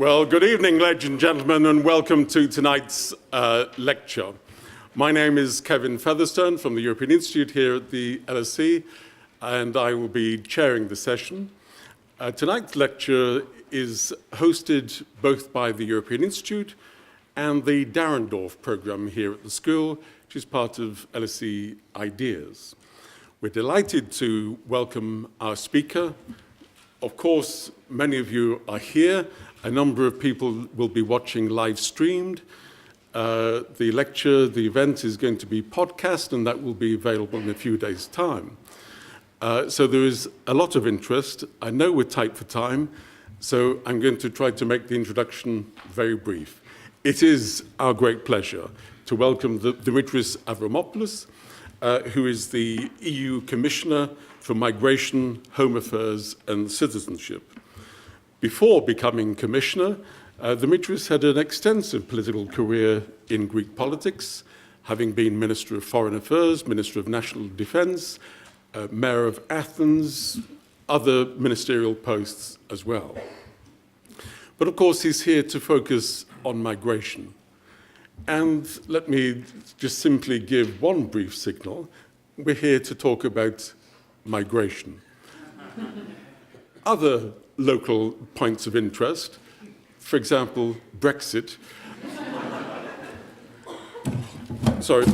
Well, good evening, ladies and gentlemen, and welcome to tonight's lecture. My name is Kevin Featherstone from the European Institute here at the LSE, and I will be chairing the session. Tonight's lecture is hosted both by the European Institute and the Dahrendorf program here at the school, which is part of LSE Ideas. We're delighted to welcome our speaker. Of course, many of you are here. A number of people will be watching live streamed. The lecture, the event is going to be podcast, and that will be available in a few days' time. So there is a lot of interest. I know we're tight for time, so I'm going to try to make the introduction very brief. It is our great pleasure to welcome Dimitris Avramopoulos, who is the EU Commissioner for Migration, Home Affairs and Citizenship. Before becoming Commissioner, Dimitris had an extensive political career in Greek politics, having been Minister of Foreign Affairs, Minister of National Defence, Mayor of Athens, other ministerial posts as well. But of course, he's here to focus on migration. And let me just simply give one brief signal. We're here to talk about migration. Other local points of interest, for example, Brexit,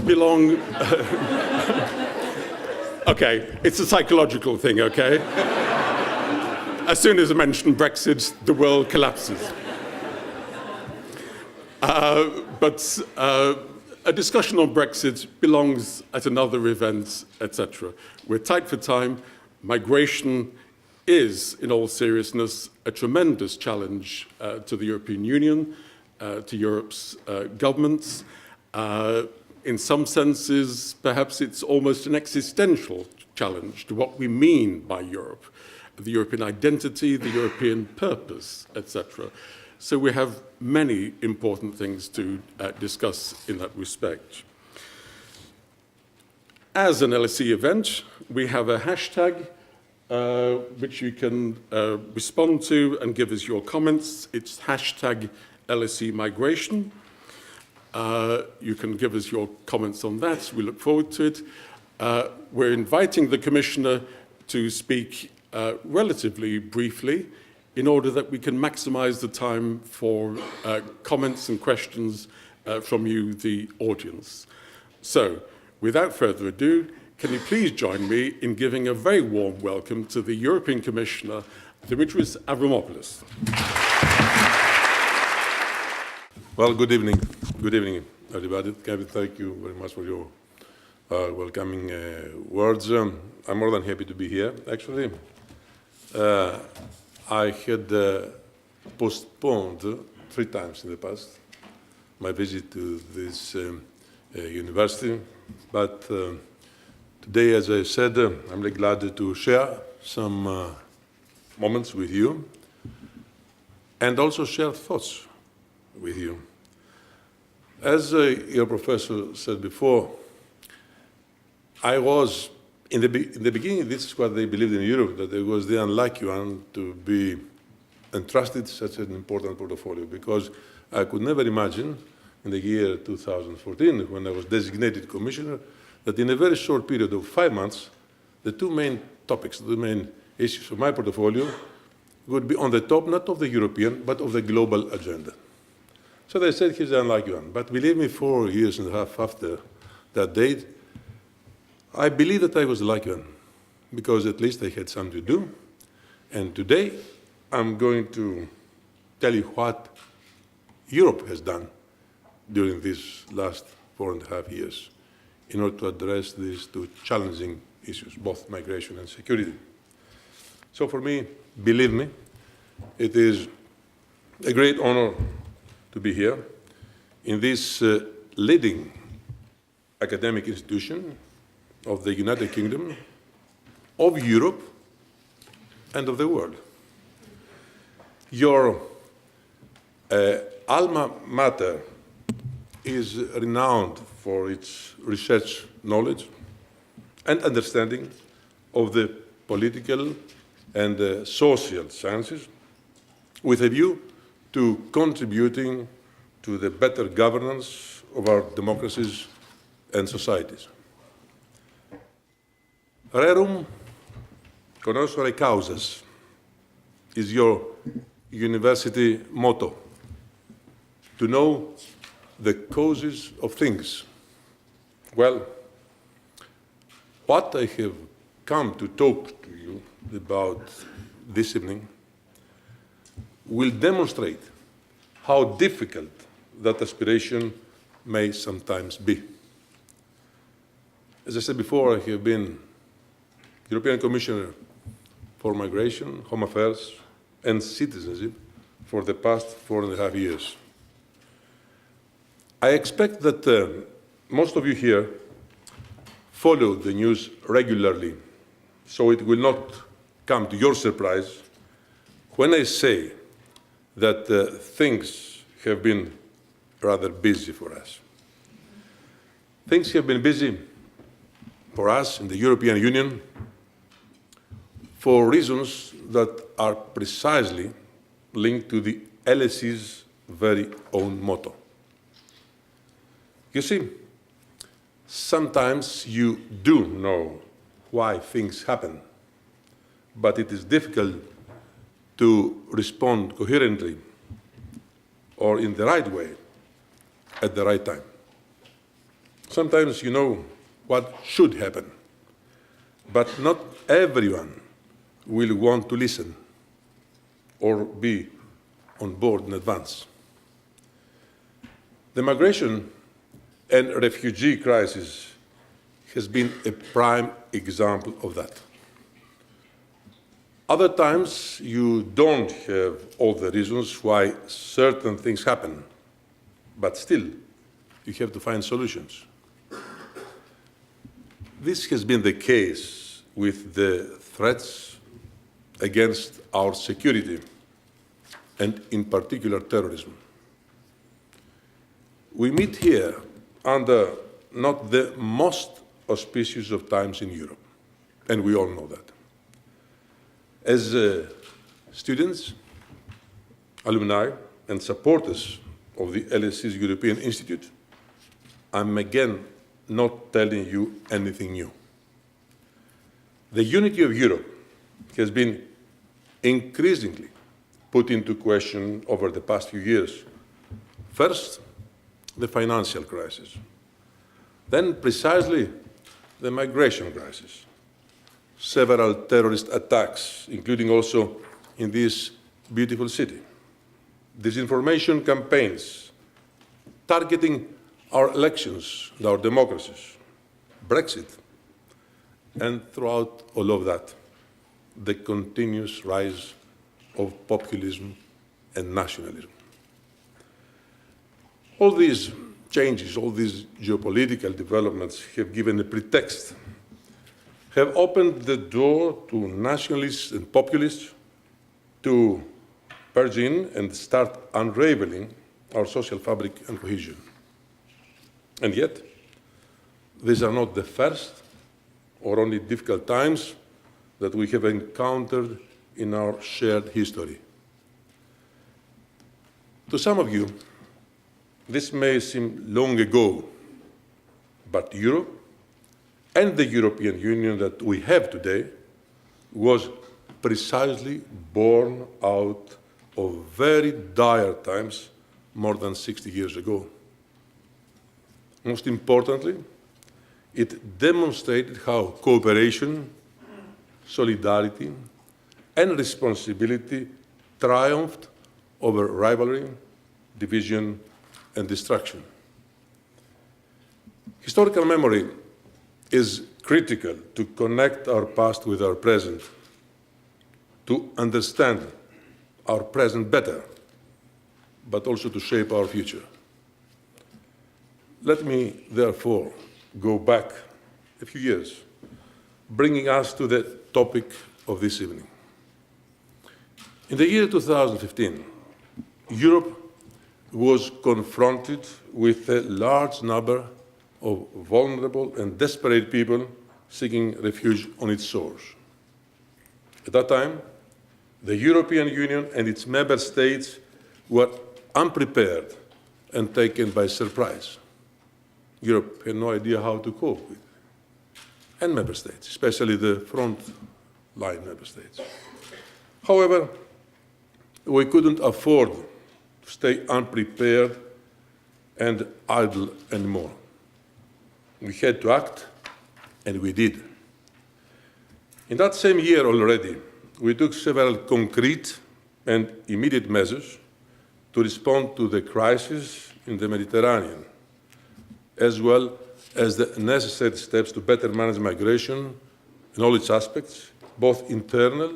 belong... Okay, it's a psychological thing, okay? As soon as I mention Brexit, the world collapses. But a discussion on Brexit belongs at another event, etc. We're tight for time. Migration is, in all seriousness, a tremendous challenge to the European Union, to Europe's governments. In some senses, perhaps it's almost an existential challenge to what we mean by Europe, the European identity, the European purpose, etc. So we have many important things to discuss in that respect. As an LSE event, we have a hashtag which you can respond to and give us your comments. It's hashtag LSE Migration. You can give us your comments on that. We look forward to it. We're inviting the Commissioner to speak relatively briefly in order that we can maximize the time for comments and questions from you, the audience. So, without further ado, can you please join me in giving a very warm welcome to the European Commissioner, Dimitris Avramopoulos. Well, good evening. Good evening, everybody. Kevin, thank you very much for your welcoming words. I'm more than happy to be here, actually. I had postponed 3 times in the past my visit to this university, but today, as I said, I'm really glad to share some moments with you and also share thoughts with you. As your professor said before, I was, in the beginning, this is what they believed in Europe, that I was the unlucky one to be entrusted such an important portfolio, because I could never imagine in the year 2014, when I was designated commissioner, that in a very short period of 5 months, the 2 main topics, the main issues of my portfolio would be on the top, not of the European, but of the global agenda. So they said he's the unlucky one. But believe me, 4.5 years after that date, I believe that I was the lucky one, because at least I had something to do. And today, I'm going to tell you what Europe has done during these last 4.5 years in order to address these 2 challenging issues, both migration and security. So for me, believe me, it is a great honor to be here in this leading academic institution of the United Kingdom, of Europe, and of the world. Your alma mater is renowned for its research knowledge and understanding of the political and social sciences, with a view to contributing to the better governance of our democracies and societies. Rerum connoscere causas is your university motto, to know the causes of things. Well, what I have come to talk to you about this evening will demonstrate how difficult that aspiration may sometimes be. As I said before, I have been European Commissioner for Migration, Home Affairs, and Citizenship for the past 4.5 years. I expect that most of you here follow the news regularly, so it will not come to your surprise when I say that things have been rather busy for us. Things have been busy for us in the European Union for reasons that are precisely linked to the LSE's very own motto. You see, sometimes you do know why things happen, but it is difficult to respond coherently or in the right way at the right time. Sometimes you know what should happen, but not everyone will want to listen or be on board in advance. The migration and refugee crisis has been a prime example of that. Other times, you don't have all the reasons why certain things happen, but still, you have to find solutions. This has been the case with the threats against our security, and in particular terrorism. We meet here under not the most auspicious of times in Europe, and we all know that. As students, alumni, and supporters of the LSE's European Institute, I'm again not telling you anything new. The unity of Europe has been increasingly put into question over the past few years. First, the financial crisis, then precisely the migration crisis, several terrorist attacks, including also in this beautiful city, disinformation campaigns targeting our elections and our democracies, Brexit, and throughout all of that, the continuous rise of populism and nationalism. All these changes, all these geopolitical developments have given a pretext, have opened the door to nationalists and populists to barge in and start unraveling our social fabric and cohesion. And yet, these are not the first or only difficult times that we have encountered in our shared history. To some of you, this may seem long ago, but Europe and the European Union that we have today was precisely born out of very dire times more than 60 years ago. Most importantly, it demonstrated how cooperation, solidarity, and responsibility triumphed over rivalry, division, and destruction. Historical memory is critical to connect our past with our present, to understand our present better, but also to shape our future. Let me, therefore, go back a few years, bringing us to the topic of this evening. In the year 2015, Europe was confronted with a large number of vulnerable and desperate people seeking refuge on its shores. At that time, the European Union and its member states were unprepared and taken by surprise. Europe had no idea how to cope with it. And member states, especially the front-line member states. However, we couldn't afford to stay unprepared and idle anymore. We had to act, and we did. In that same year already, we took several concrete and immediate measures to respond to the crisis in the Mediterranean, as well as the necessary steps to better manage migration in all its aspects, both internal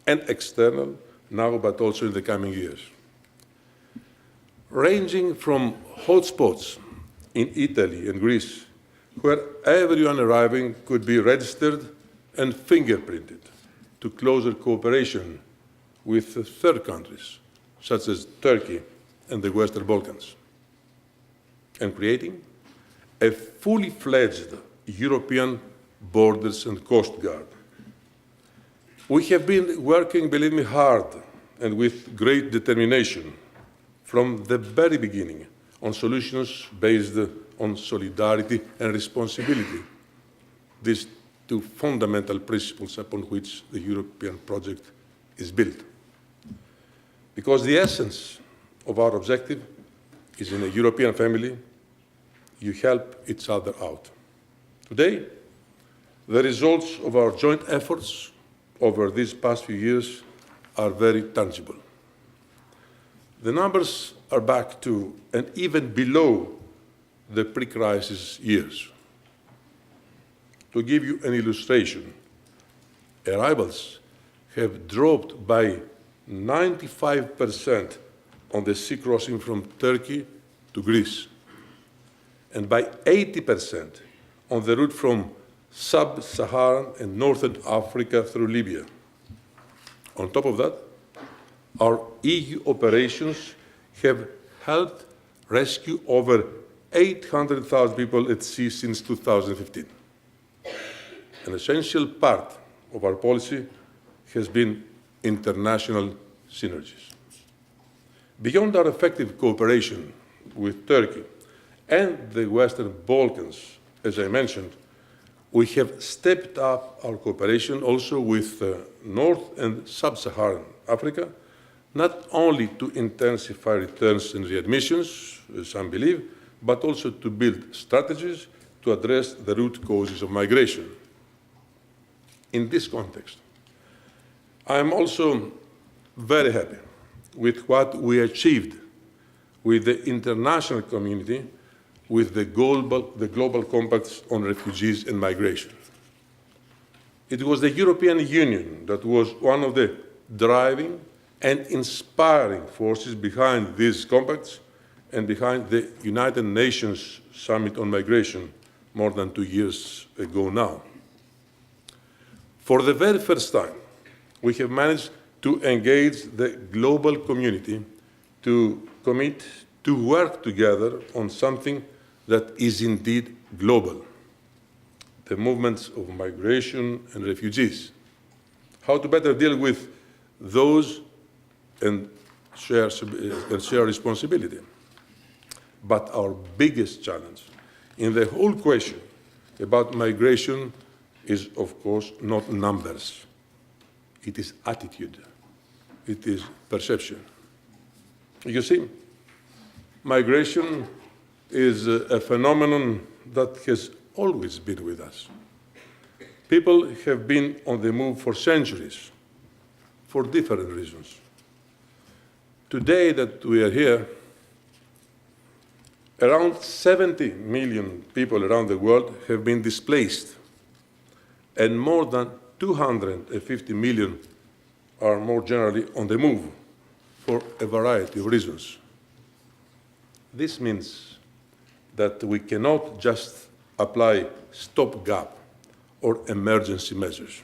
and external, now but also in the coming years. Ranging from hotspots in Italy and Greece, where everyone arriving could be registered and fingerprinted, to closer cooperation with third countries, such as Turkey and the Western Balkans, and creating a fully fledged European Borders and Coast Guard. We have been working, believe me, hard and with great determination from the very beginning on solutions based on solidarity and responsibility, these two fundamental principles upon which the European project is built. Because the essence of our objective is in a European family, you help each other out. Today, the results of our joint efforts over these past few years are very tangible. The numbers are back to and even below the pre-crisis years. To give you an illustration, arrivals have dropped by 95% on the sea crossing from Turkey to Greece, and by 80% on the route from sub-Saharan and northern Africa through Libya. On top of that, our EU operations have helped rescue over 800,000 people at sea since 2015. An essential part of our policy has been international synergies. Beyond our effective cooperation with Turkey and the Western Balkans, as I mentioned, we have stepped up our cooperation also with North and Sub-Saharan Africa, not only to intensify returns and readmissions, as some believe, but also to build strategies to address the root causes of migration. In this context, I am also very happy with what we achieved with the international community with the Global Compacts on Refugees and Migration. It was the European Union that was one of the driving and inspiring forces behind these compacts and behind the United Nations Summit on Migration more than 2 years ago now. For the very first time, we have managed to engage the global community to commit to work together on something that is indeed global, the movements of migration and refugees, how to better deal with those and share responsibility. But our biggest challenge in the whole question about migration is, of course, not numbers. It is attitude. It is perception. You see, migration is a phenomenon that has always been with us. People have been on the move for centuries, for different reasons. Today that we are here, around 70 million people around the world have been displaced, and more than 250 million are more generally on the move for a variety of reasons. This means that we cannot just apply stopgap or emergency measures.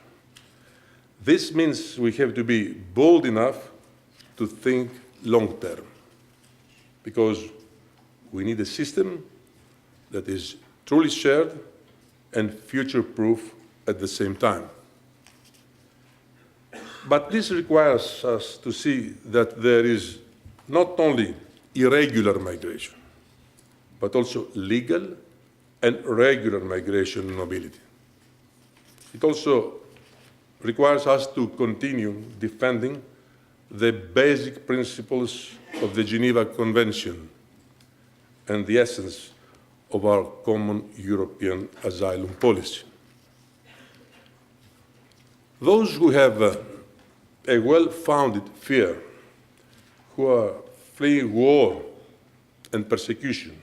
This means we have to be bold enough to think long-term, because we need a system that is truly shared and future-proof at the same time. But this requires us to see that there is not only irregular migration, but also legal and regular migration and mobility. It also requires us to continue defending the basic principles of the Geneva Convention and the essence of our common European asylum policy. Those who have a well-founded fear, who are fleeing war and persecution,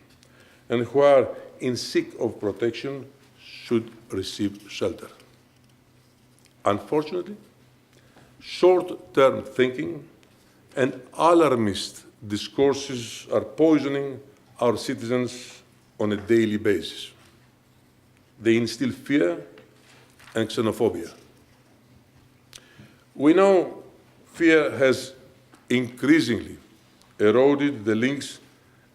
and who are in seek of protection should receive shelter. Unfortunately, short-term thinking and alarmist discourses are poisoning our citizens on a daily basis. They instill fear and xenophobia. We know fear has increasingly eroded the links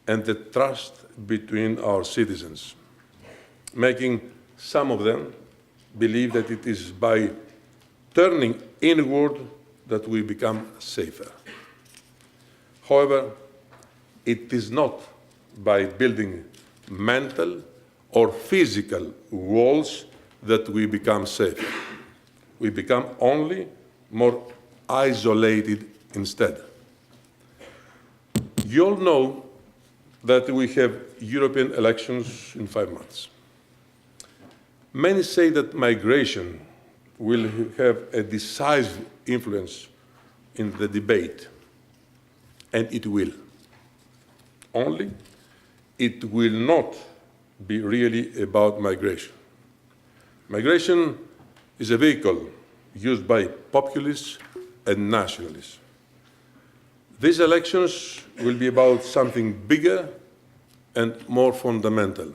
and the trust between our citizens, making some of them believe that it is by turning inward that we become safer. However, it is not by building mental or physical walls that we become safer. We become only more isolated instead. You all know that we have European elections in 5 months. Many say that migration will have a decisive influence in the debate, and it will. Only it will not be really about migration. Migration is a vehicle used by populists and nationalists. These elections will be about something bigger and more fundamental,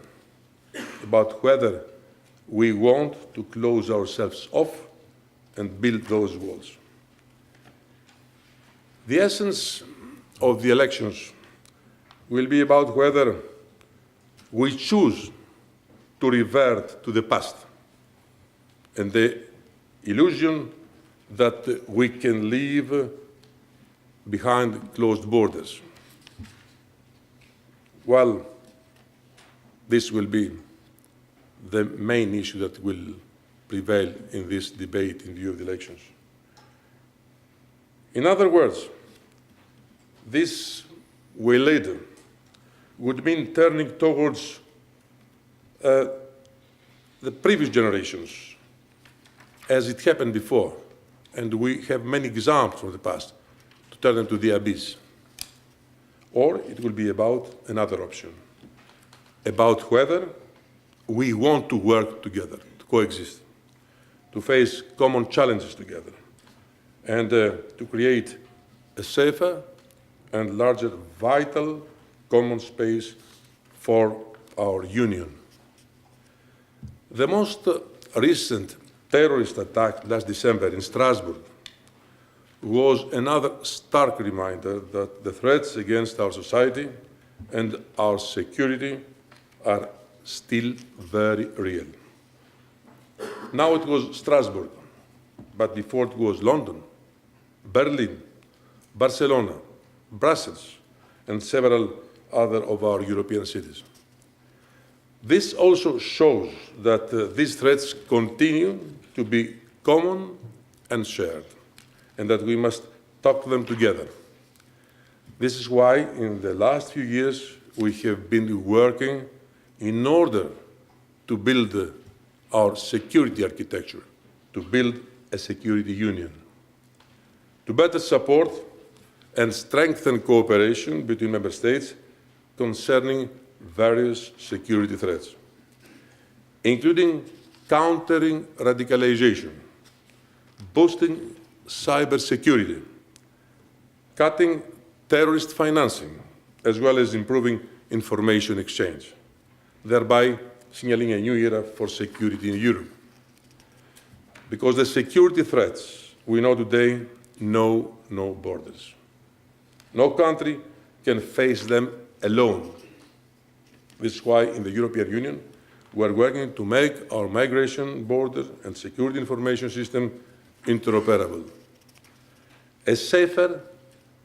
about whether we want to close ourselves off and build those walls. The essence of the elections will be about whether we choose to revert to the past and the illusion that we can live behind closed borders. Well, this will be the main issue that will prevail in this debate in view of the elections. In other words, this way later would mean turning towards the previous generations, as it happened before, and we have many examples from the past, to turn them to the abyss. Or it will be about another option, about whether we want to work together, to coexist, to face common challenges together, and to create a safer and larger vital common space for our union. The most recent terrorist attack last December in Strasbourg was another stark reminder that the threats against our society and our security are still very real. Now it was Strasbourg, but before it was London, Berlin, Barcelona, Brussels, and several other of our European cities. This also shows that these threats continue to be common and shared, and that we must talk to them together. This is why in the last few years we have been working in order to build our security architecture, to build a security union, to better support and strengthen cooperation between member states concerning various security threats, including countering radicalization, boosting cybersecurity, cutting terrorist financing, as well as improving information exchange, thereby signaling a new era for security in Europe. Because the security threats we know today know no borders. No country can face them alone. This is why in the European Union we are working to make our migration, border and security information system interoperable. A safer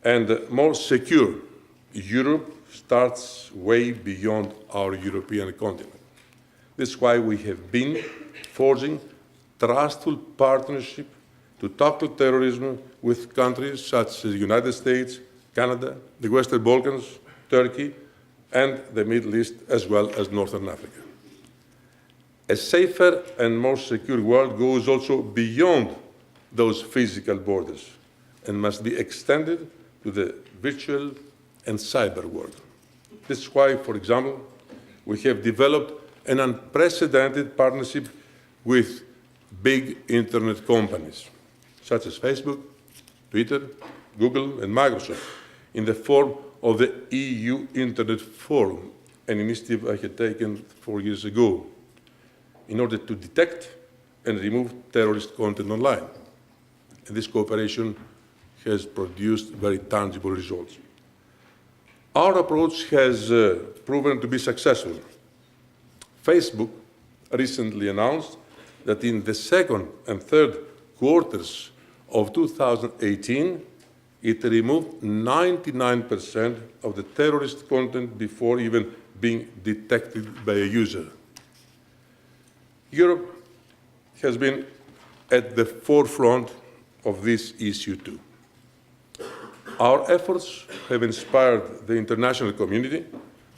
and more secure Europe starts way beyond our European continent. This is why we have been forging trustful partnership to tackle terrorism with countries such as the United States, Canada, the Western Balkans, Turkey, and the Middle East, as well as Northern Africa. A safer and more secure world goes also beyond those physical borders and must be extended to the virtual and cyber world. This is why, for example, we have developed an unprecedented partnership with big internet companies, such as Facebook, Twitter, Google, and Microsoft, in the form of the EU Internet Forum, an initiative I had taken 4 years ago, in order to detect and remove terrorist content online. And this cooperation has produced very tangible results. Our approach has proven to be successful. Facebook recently announced that in the second and third quarters of 2018, it removed 99% of the terrorist content before even being detected by a user. Europe has been at the forefront of this issue too. Our efforts have inspired the international community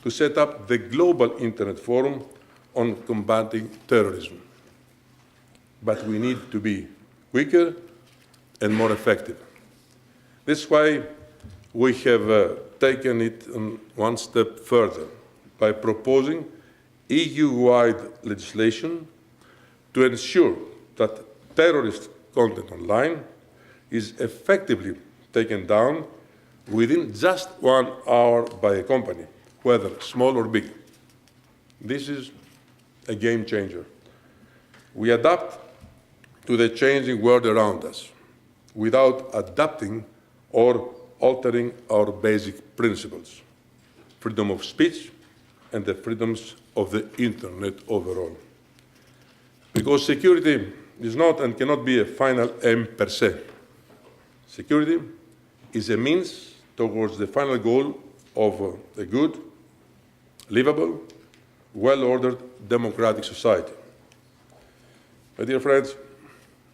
to set up the Global Internet Forum on combating terrorism. But we need to be quicker and more effective. This is why we have taken it one step further by proposing EU-wide legislation to ensure that terrorist content online is effectively taken down within just 1 hour by a company, whether small or big. This is a game changer. We adapt to the changing world around us without adapting or altering our basic principles, freedom of speech and the freedoms of the internet overall. Because security is not and cannot be a final aim per se. Security is a means towards the final goal of a good, livable, well-ordered democratic society. My dear friends,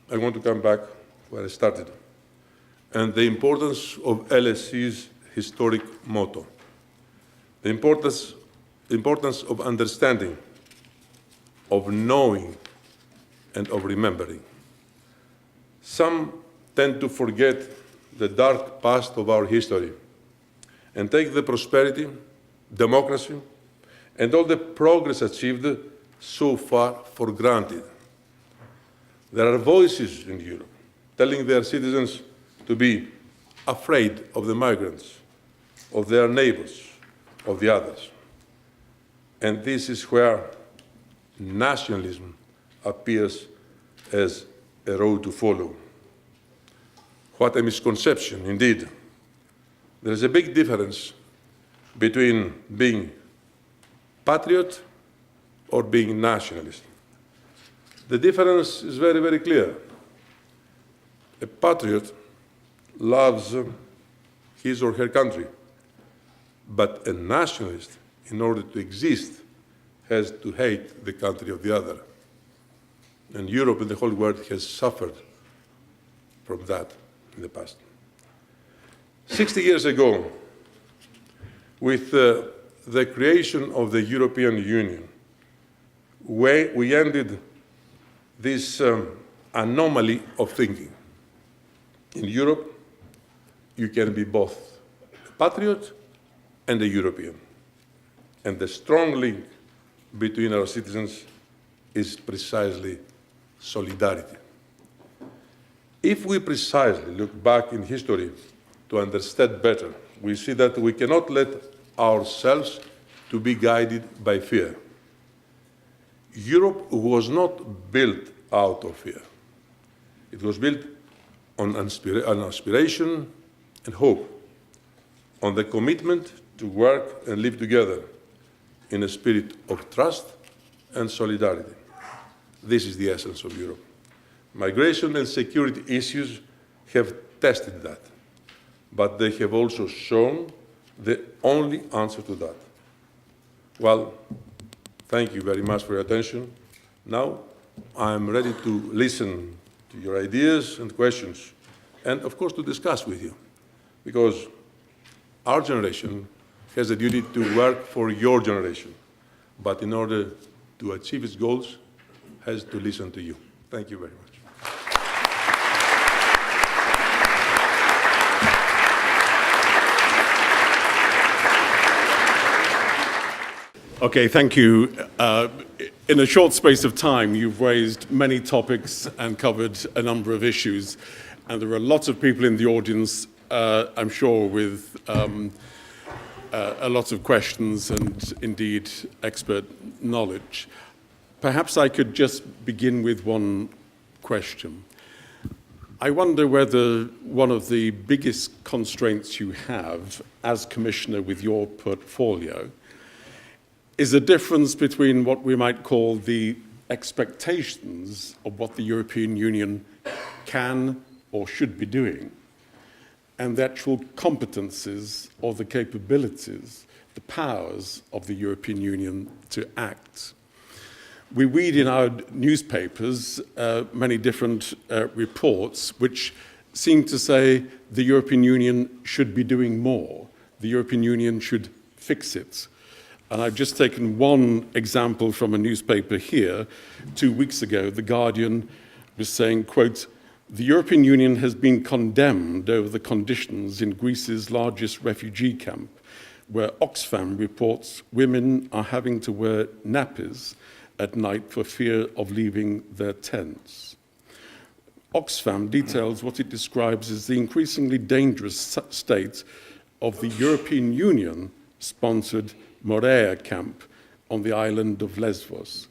I want to come back where I started, and the importance of LSE's historic motto, the importance of understanding, of knowing, and of remembering. Some tend to forget the dark past of our history and take the prosperity, democracy, and all the progress achieved so far for granted. There are voices in Europe telling their citizens to be afraid of the migrants, of their neighbors, of the others. And this is where nationalism appears as a road to follow. What a misconception, indeed. There is a big difference between being patriot or being nationalist. The difference is very, very clear. A patriot loves his or her country, but a nationalist, in order to exist, has to hate the country of the other. And Europe and the whole world has suffered from that in the past. 60 years ago, with the creation of the European Union, we ended this anomaly of thinking. In Europe, you can be both a patriot and a European. And the strong link between our citizens is precisely solidarity. If we precisely look back in history to understand better, we see that we cannot let ourselves to be guided by fear. Europe was not built out of fear. It was built on aspiration and hope, on the commitment to work and live together in a spirit of trust and solidarity. This is the essence of Europe. Migration and security issues have tested that. but they have also shown the only answer to that. Well, thank you very much for your attention. Now, I'm ready to listen to your ideas and questions, and of course to discuss with you, because our generation has a duty to work for your generation, but in order to achieve its goals, has to listen to you. Thank you very much. Okay, thank you. In a short space of time, you've raised many topics and covered a number of issues, and there are lots of people in the audience, I'm sure, with a lot of questions and indeed expert knowledge. Perhaps I could just begin with one question. I wonder whether one of the biggest constraints you have as Commissioner with your portfolio is a difference between what we might call the expectations of what the European Union can or should be doing and the actual competences or the capabilities, the powers of the European Union to act. We read in our newspapers many different reports which seem to say the European Union should be doing more. The European Union should fix it. And I've just taken one example from a newspaper here. 2 weeks ago, The Guardian was saying, quote, "The European Union has been condemned over the conditions in Greece's largest refugee camp, where Oxfam reports women are having to wear nappies at night for fear of leaving their tents." Oxfam details what it describes as the increasingly dangerous state of the European Union-sponsored Morea camp on the island of Lesbos,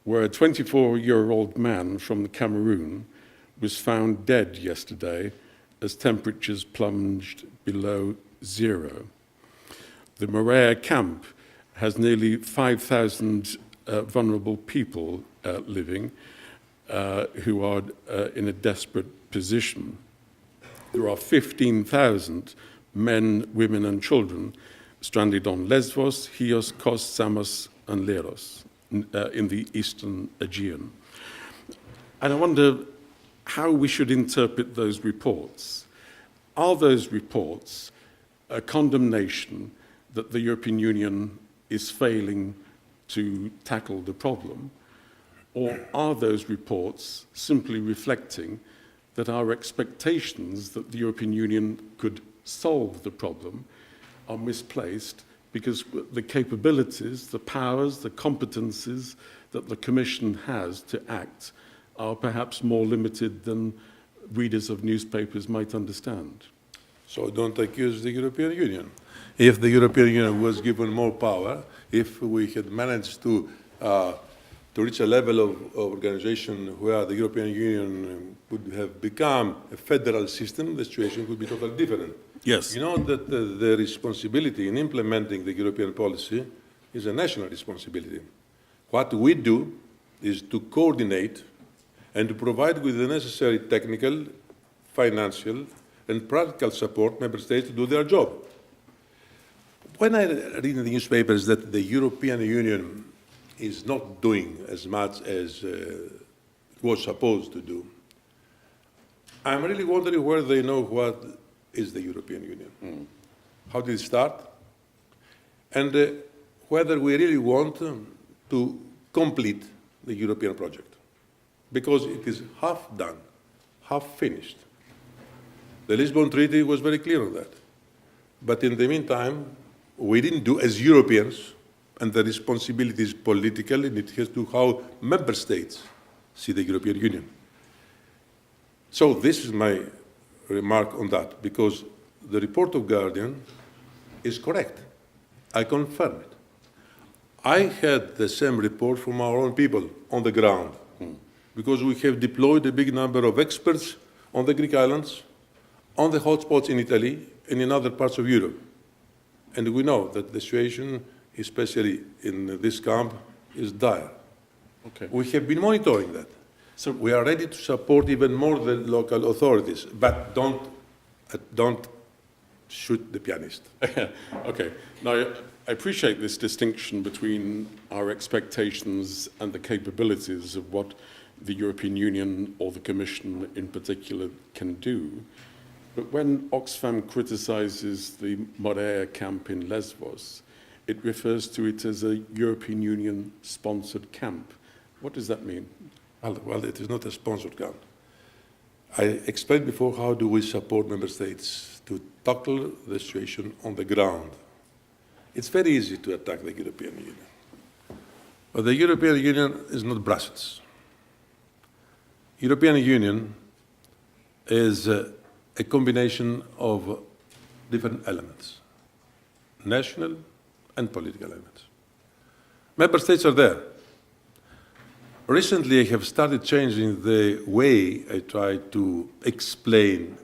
where a 24-year-old man from Cameroon was found dead yesterday as temperatures plunged below zero. The Morea camp has nearly 5,000 vulnerable people living who are in a desperate position. There are 15,000 men, women and children stranded on Lesbos, Chios, Kos, Samos and Leros in the eastern Aegean. And I wonder how we should interpret those reports. Are those reports a condemnation that the European Union is failing to tackle the problem? Or are those reports simply reflecting that our expectations that the European Union could solve the problem are misplaced because the capabilities, the powers, the competencies that the Commission has to act are perhaps more limited than readers of newspapers might understand? So don't accuse the European Union. If the European Union was given more power, if we had managed to reach a level of organization where the European Union would have become a federal system, the situation would be totally different. Yes. You know that the responsibility in implementing the European policy is a national responsibility. What we do is to coordinate and to provide with the necessary technical, financial, and practical support member states to do their job. When I read in the newspapers that the European Union is not doing as much as it was supposed to do, I'm really wondering whether they know what is the European Union. How did it start? And whether we really want to complete the European project. Because it is half done, half finished. The Lisbon Treaty was very clear on that. But in the meantime, we didn't do as Europeans, and the responsibility is political, and it has to do how member states see the European Union. So this is my remark on that, because the report of Guardian is correct. I confirm it. I had the same report from our own people on the ground, because we have deployed a big number of experts on the Greek islands, on the hotspots in Italy, and in other parts of Europe. And we know that the situation, especially in this camp, is dire. Okay. We have been monitoring that. So we are ready to support even more the local authorities, but don't shoot the pianist. Okay. Now, I appreciate this distinction between our expectations and the capabilities of what the European Union or the Commission in particular can do. But when Oxfam criticizes the Morea camp in Lesbos, it refers to it as a European Union-sponsored camp. What does that mean? Well, it is not a sponsored camp. I explained before how do we support member states to tackle the situation on the ground. It's very easy to attack the European Union. But the European Union is not Brussels. European Union is a combination of different elements, national and political elements. Member states are there. Recently, I have started changing the way I try to explain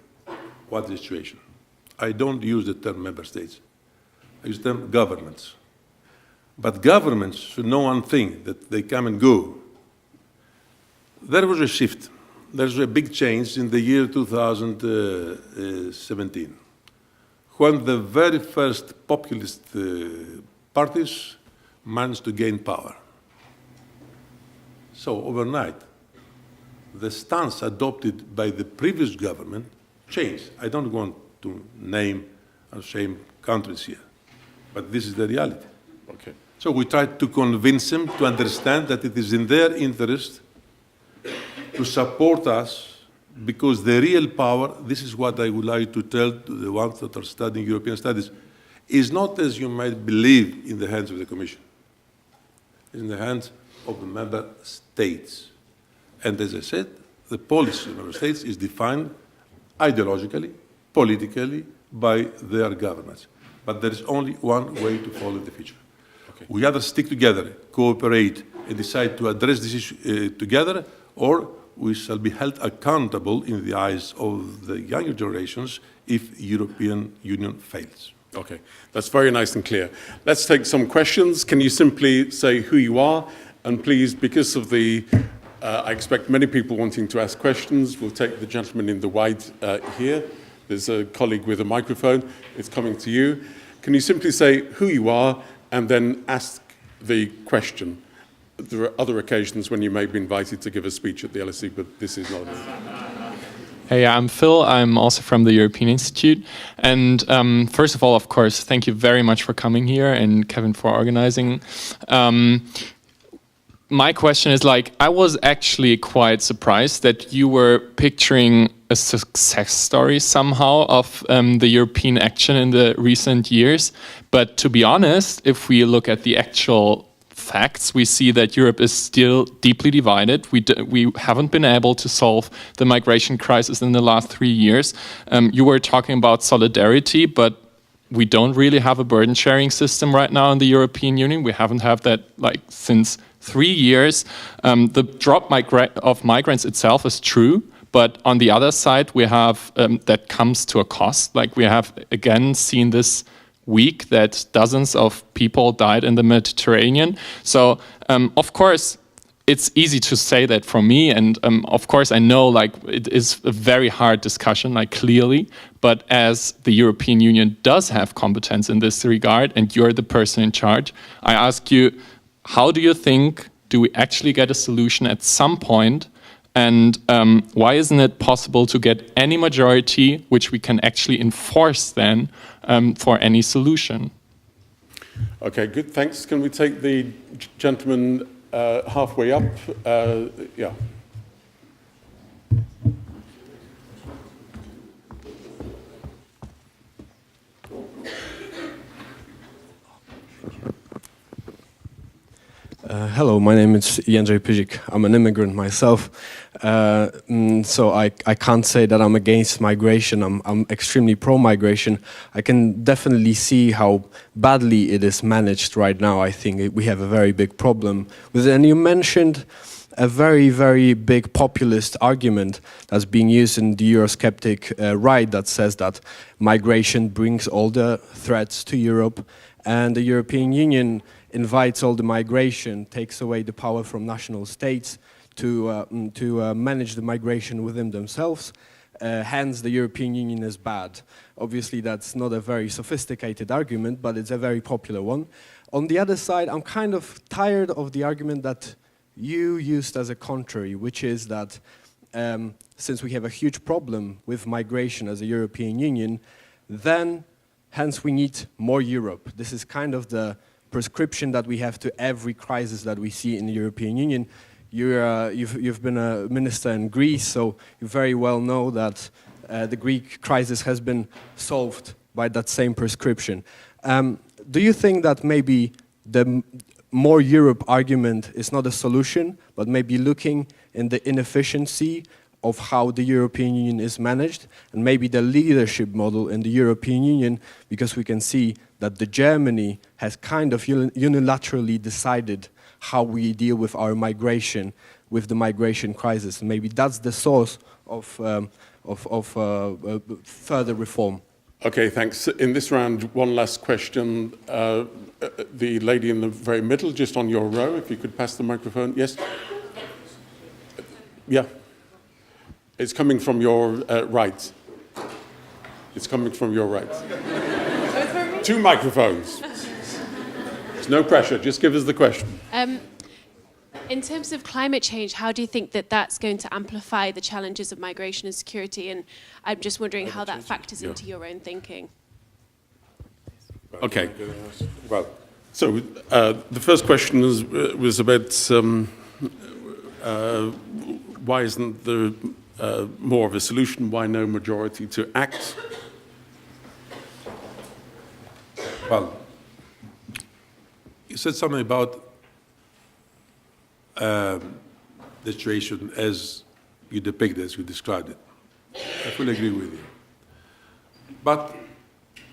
what the situation. I don't use the term member states. I use the term governments. But governments should know one thing, that they come and go. There was a shift. There was a big change in the year 2017, when the very first populist parties managed to gain power. So overnight, the stance adopted by the previous government changed. I don't want to name or shame countries here, but this is the reality. Okay. So we tried to convince them to understand that it is in their interest to support us, because the real power, this is what I would like to tell to the ones that are studying European studies, is not, as you might believe, in the hands of the Commission. It's in the hands of the member states. And as I said, the policy of member states is defined ideologically, politically, by their governments. But there is only one way to follow the future. Okay. We either stick together, cooperate, and decide to address this issue together, or we shall be held accountable in the eyes of the younger generations if the European Union fails. Okay, that's very nice and clear. Let's take some questions. Can you simply say who you are? And please, because of the, I expect many people wanting to ask questions, we'll take the gentleman in the white here. There's a colleague with a microphone. It's coming to you. Can you simply say who you are and then ask the question? There are other occasions when you may be invited to give a speech at the LSE, but this is not it. Hey, I'm Phil. I'm also from the European Institute. And first of all, of course, thank you very much for coming here, and Kevin for organizing. My question is, I was actually quite surprised that you were picturing a success story somehow of the European action in the recent years. But to be honest, if we look at the actual facts, we see that Europe is still deeply divided. We haven't been able to solve the migration crisis in the last 3 years. You were talking about solidarity, but we don't really have a burden sharing system right now in the European Union. We haven't had that since 3 years. The drop of migrants itself is true, but on the other side, we have that comes to a cost. We have again seen this week that dozens of people died in the Mediterranean. So, of course, it's easy to say that for me, and of course I know it is a very hard discussion, clearly, but as the European Union does have competence in this regard, and you're the person in charge, I ask you, how do you think, do we actually get a solution at some point? And why isn't it possible to get any majority which we can actually enforce then for any solution? Okay, good, thanks. Can we take the gentleman halfway up? Yeah. Hello, my name is Jędrzej Pyzik. I'm an immigrant myself, so I can't say that I'm against migration. I'm extremely pro-migration. I can definitely see how badly it is managed right now. I think we have a very big problem with it. And you mentioned a very, very big populist argument that's being used in the Eurosceptic right that says that migration brings all the threats to Europe, and the European Union invites all the migration, takes away the power from national states to manage the migration within themselves. hence the European Union is bad. Obviously, that's not a very sophisticated argument, but it's a very popular one. On the other side, I'm kind of tired of the argument that you used as a contrary, which is that since we have a huge problem with migration as a European Union, then hence we need more Europe. This is kind of the prescription that we have to every crisis that we see in the European Union. You've been a minister in Greece, so you very well know that the Greek crisis has been solved by that same prescription. Do you think that maybe the more Europe argument is not a solution, but maybe looking in the inefficiency of how the European Union is managed, and maybe the leadership model in the European Union, because we can see that the Germany has kind of unilaterally decided how we deal with our migration, with the migration crisis. And maybe that's the source of further reform. Okay, thanks. In this round, one last question. The lady in the very middle, just on your row, if you could pass the microphone. Yes? Yeah. It's coming from your right. It's coming from your right. Two microphones. There's no pressure. Just give us the question. In terms of climate change, how do you think that that's going to amplify the challenges of migration and security? And I'm just wondering how that factors into your own thinking. Okay. Well, so the first question was about why isn't there more of a solution? Why no majority to act? Well, you said something about the situation as you depicted, as you described it. I fully agree with you. But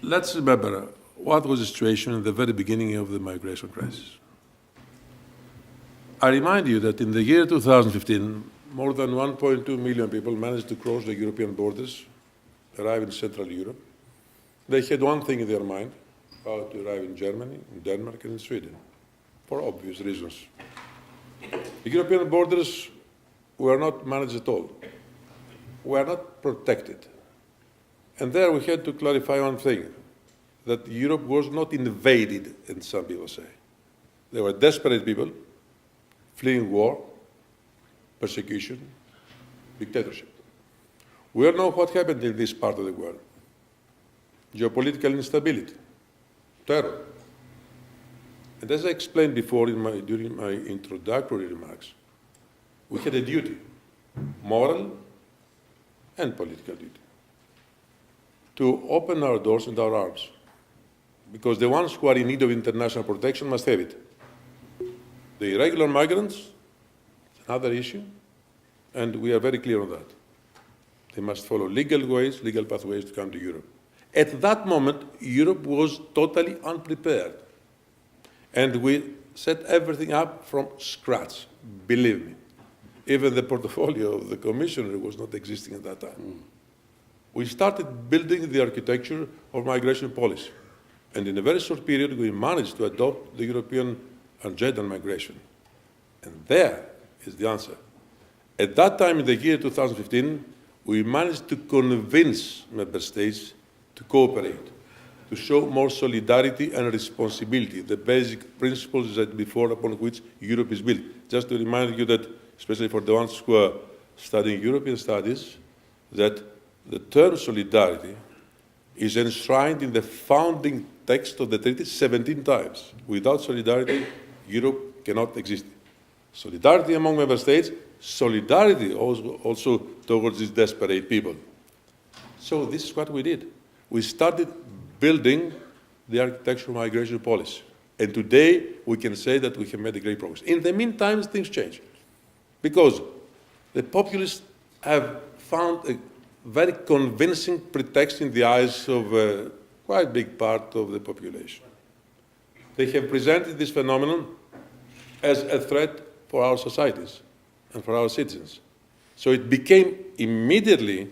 let's remember what was the situation in the very beginning of the migration crisis. I remind you that in the year 2015, more than 1.2 million people managed to cross the European borders, arrive in Central Europe. They had one thing in their mind, how to arrive in Germany, in Denmark, and in Sweden, for obvious reasons. The European borders were not managed at all, were not protected. And there we had to clarify one thing, that Europe was not invaded, as some people say. There were desperate people fleeing war, persecution, dictatorship. We all know what happened in this part of the world. Geopolitical instability, terror. And as I explained before during my introductory remarks, we had a duty, moral and political duty, to open our doors and our arms, because the ones who are in need of international protection must have it. The irregular migrants, another issue, and we are very clear on that. They must follow legal ways, legal pathways to come to Europe. At that moment, Europe was totally unprepared. And we set everything up from scratch, believe me. Even the portfolio of the commissioner was not existing at that time. We started building the architecture of migration policy. And in a very short period, we managed to adopt the European agenda on migration. And there is the answer. At that time, in the year 2015, we managed to convince member states to cooperate, to show more solidarity and responsibility, the basic principles that before upon which Europe is built. Just to remind you that, especially for the ones who are studying European studies, that the term solidarity is enshrined in the founding text of the treaty 17 times. Without solidarity, Europe cannot exist. Solidarity among member states, solidarity also towards these desperate people. So this is what we did. We started building the architectural migration policy. And today, we can say that we have made a great progress. In the meantime, things change. Because the populists have found a very convincing pretext in the eyes of a quite big part of the population. They have presented this phenomenon as a threat for our societies and for our citizens. So it became immediately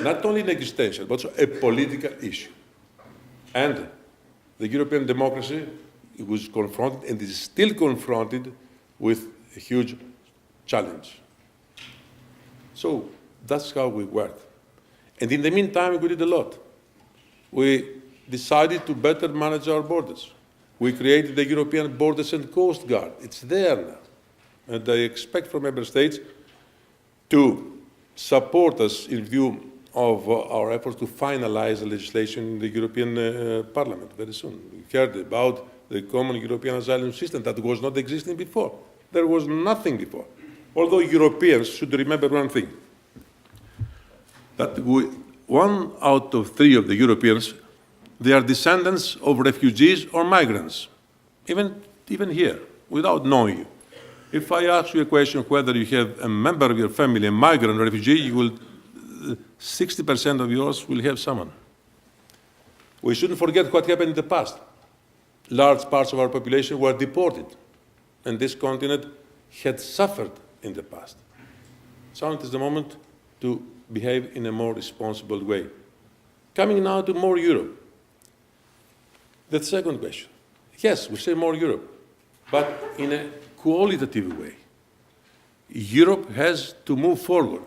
not only an existential, but also a political issue. And the European democracy was confronted and is still confronted with a huge challenge. So that's how we work. And in the meantime, we did a lot. We decided to better manage our borders. We created the European Borders and Coast Guard. It's there now. And I expect from member states to support us in view of our efforts to finalize the legislation in the European Parliament very soon. We heard about the common European asylum system that was not existing before. There was nothing before. Although Europeans should remember one thing, that 1 out of 3 of the Europeans, they are descendants of refugees or migrants, even here, without knowing you. If I ask you a question whether you have a member of your family, a migrant or refugee, you will 60% of yours will have someone. We shouldn't forget what happened in the past. Large parts of our population were deported, and this continent had suffered in the past. So it is the moment to behave in a more responsible way. Coming now to more Europe. The second question. Yes, we say more Europe, but in a qualitative way. Europe has to move forward.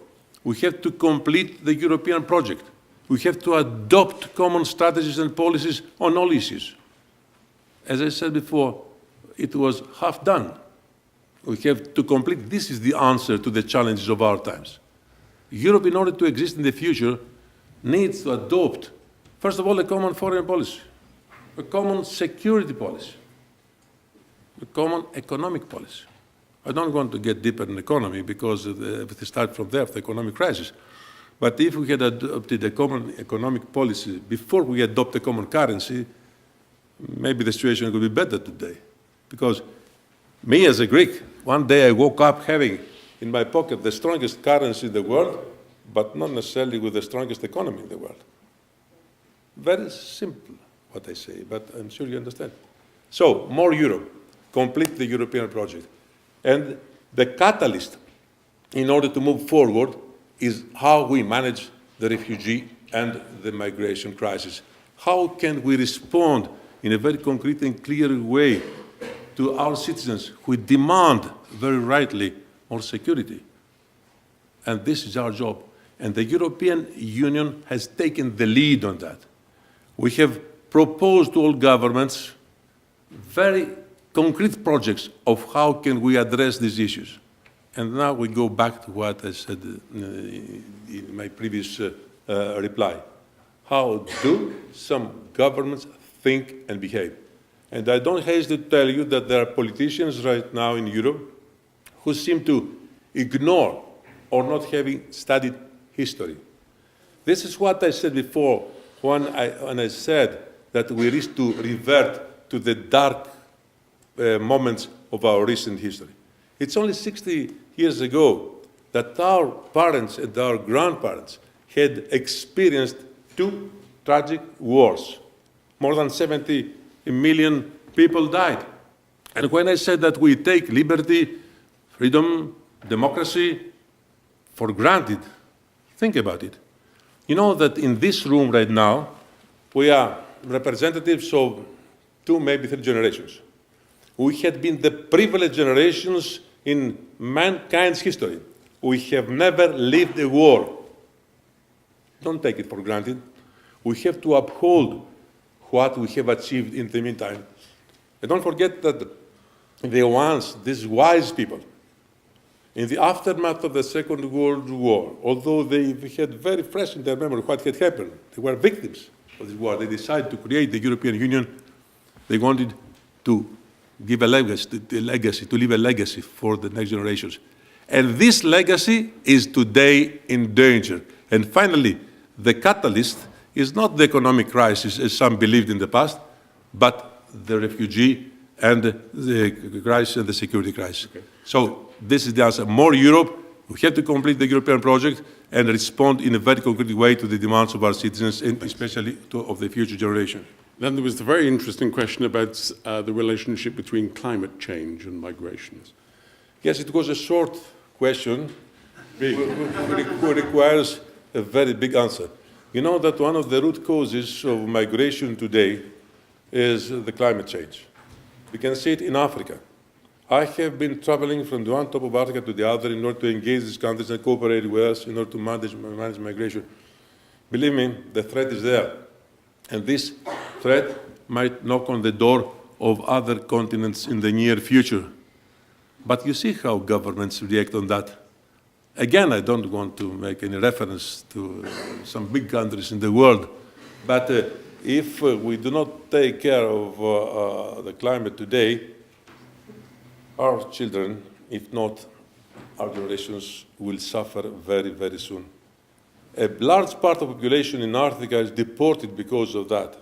We have to complete the European project. We have to adopt common strategies and policies on all issues. As I said before, it was half done. We have to complete. This is the answer to the challenges of our times. Europe, in order to exist in the future, needs to adopt, first of all, a common foreign policy, a common security policy, a common economic policy. I don't want to get deeper in economy because we start from there, the economic crisis. But if we had adopted a common economic policy before we adopt a common currency, maybe the situation would be better today. Because me as a Greek, one day I woke up having in my pocket the strongest currency in the world, but not necessarily with the strongest economy in the world. Very simple what I say, but I'm sure you understand. So, more Europe, complete the European project. And the catalyst in order to move forward is how we manage the refugee and the migration crisis. How can we respond in a very concrete and clear way to our citizens who demand, very rightly, more security? And this is our job. And the European Union has taken the lead on that. We have proposed to all governments very concrete projects of how can we address these issues. And now we go back to what I said in my previous reply. How do some governments think and behave? And I don't hesitate to tell you that there are politicians right now in Europe who seem to ignore or not having studied history. This is what I said before when I said that we risk to revert to the dark moments of our recent history. It's only 60 years ago that our parents and our grandparents had experienced 2 tragic wars. More than 70 million people died. And when I said that we take liberty, freedom, democracy for granted, think about it. You know that in this room right now, we are representatives of 2, maybe 3 generations. We had been the privileged generations in mankind's history. We have never lived a war. Don't take it for granted. We have to uphold what we have achieved in the meantime. And don't forget that these wise people, in the aftermath of the Second World War, although they had very fresh in their memory what had happened, they were victims of this war. They decided to create the European Union. They wanted to give a legacy, to leave a legacy for the next generations. And this legacy is today in danger. And finally, the catalyst is not the economic crisis, as some believed in the past, but the refugee and the crisis and the security crisis. Okay. So this is the answer. More Europe. We have to complete the European project and respond in a very concrete way to the demands of our citizens, and especially of the future generation. Then there was the very interesting question about the relationship between climate change and migration. Yes, it was a short question, which requires a very big answer. You know that one of the root causes of migration today is the climate change. We can see it in Africa. I have been traveling from the one top of Africa to the other in order to engage these countries and cooperate with us in order to manage migration. Believe me, the threat is there. And this threat might knock on the door of other continents in the near future. But you see how governments react on that. Again, I don't want to make any reference to some big countries in the world, but if we do not take care of the climate today, our children, if not our generations, will suffer very, very soon. A large part of the population in Africa is deported because of that.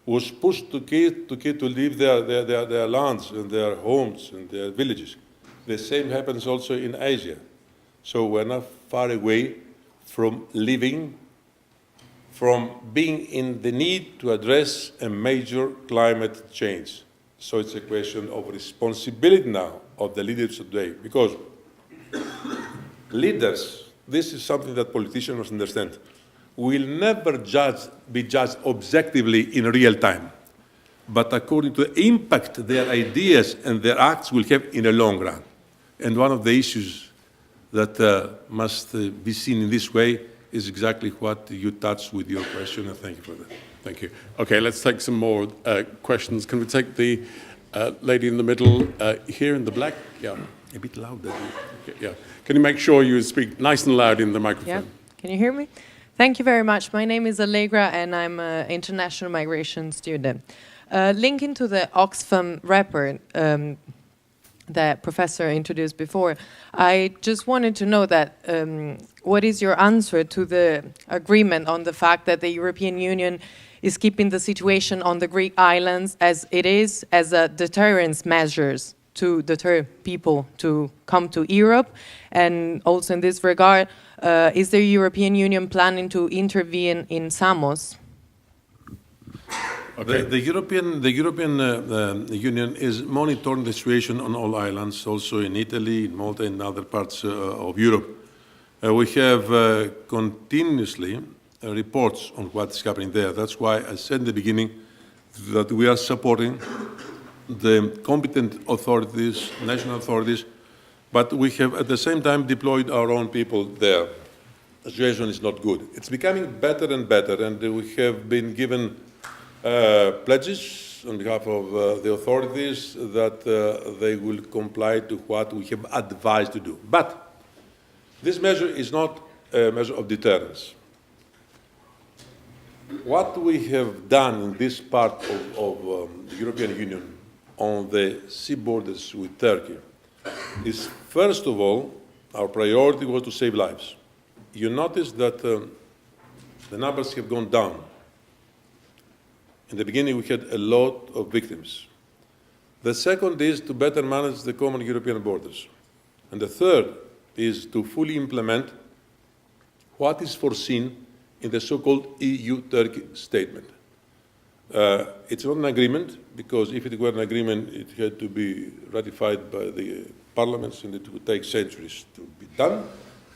Was pushed to leave their lands and their homes and their villages. The same happens also in Asia. So we're not far away from living, from being in the need to address a major climate change. So it's a question of responsibility now of the leaders today, because leaders, this is something that politicians must understand, will never be judged objectively in real time, but according to the impact their ideas and their acts will have in the long run. And one of the issues that must be seen in this way is exactly what you touched with your question, and thank you for that. Thank you. Okay, let's take some more questions. Can we take the lady in the middle here in the black? Yeah, A bit louder. yeah. Can you make sure you speak nice and loud in the Yeah, microphone? can you hear me? Thank you very much. My name is Allegra and I'm an international migration student. Linking to the Oxfam report that Professor introduced before, I just wanted to know that what is your answer to the agreement on the fact that the European Union is keeping the situation on the Greek islands as it is, as a deterrence measures to deter people to come to Europe? And also in this regard, is the European Union planning to intervene in Samos? Okay. The European Union is monitoring the situation on all islands, also in Italy, in Malta, and other parts of Europe. We have continuously reports on what's happening there. That's why I said in the beginning that we are supporting the competent authorities, national authorities, but we have at the same time deployed our own people there. The situation is not good. It's becoming better and better, and we have been given pledges on behalf of the authorities that they will comply to what we have advised to do. But this measure is not a measure of deterrence. What we have done in this part of the European Union on the sea borders with Turkey is, first of all, our priority was to save lives. You notice that the numbers have gone down. In the beginning, we had a lot of victims. The second is to better manage the common European borders. And the third is to fully implement what is foreseen in the so-called EU-Turkey statement. It's not an agreement, because if it were an agreement, it had to be ratified by the parliaments, and it would take centuries to be done.